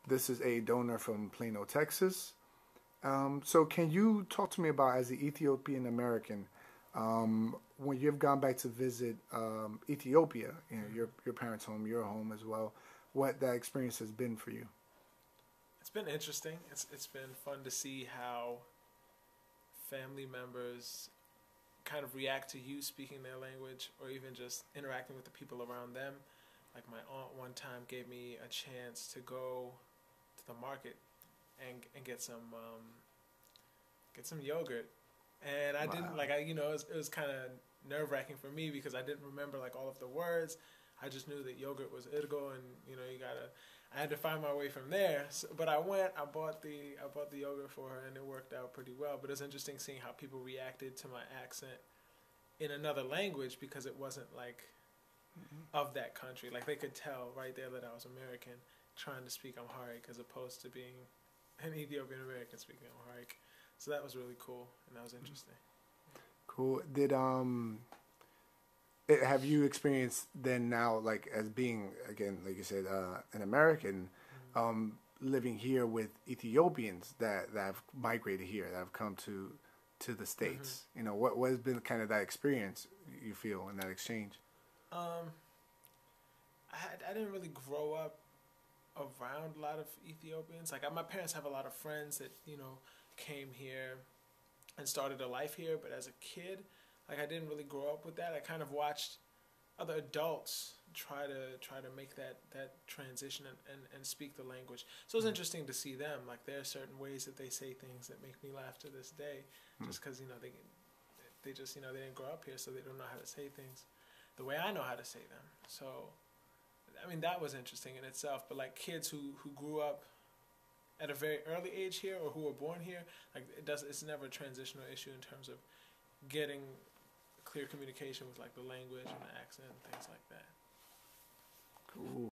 This is a donor from Plano, Texas. So can you talk to me about, as an Ethiopian American, when you've gone back to visit Ethiopia, you know, your parents' home, your home as well, what that experience has been for you? It's been interesting. It's been fun to see how family members kind of react to you speaking their language, or even just interacting with the people around them. Like my aunt one time gave me a chance to go to the market and get some yogurt, and I didn't Wow. like I you know it was kind of nerve wracking for me because I didn't remember like all of the words. I just knew that yogurt was irgo, and you gotta. I had to find my way from there. So, but I went. I bought the yogurt for her, and it worked out pretty well. But it's interesting seeing how people reacted to my accent in another language because it wasn't like of that country. Like they could tell right there that I was American trying to speak Amharic as opposed to being an Ethiopian American speaking Amharic. So that was really cool and that was interesting. Cool. Have you experienced then now, like, as being, again, like you said, an American, living here with Ethiopians that have migrated here, that have come to the States? You know, what has been kind of that experience you feel in that exchange? Um, I didn't really grow up around a lot of Ethiopians. Like my parents have a lot of friends that came here and started a life here. But as a kid, like I didn't really grow up with that. I kind of watched other adults try to make that transition and speak the language. So it's interesting to see them. Like there are certain ways that they say things that make me laugh to this day, just because they just they didn't grow up here, so they don't know how to say things the way I know how to say them. So I mean that was interesting in itself. But like kids who grew up at a very early age here or who were born here, like it's never a transitional issue in terms of getting clear communication with like the language and the accent and things like that. Cool.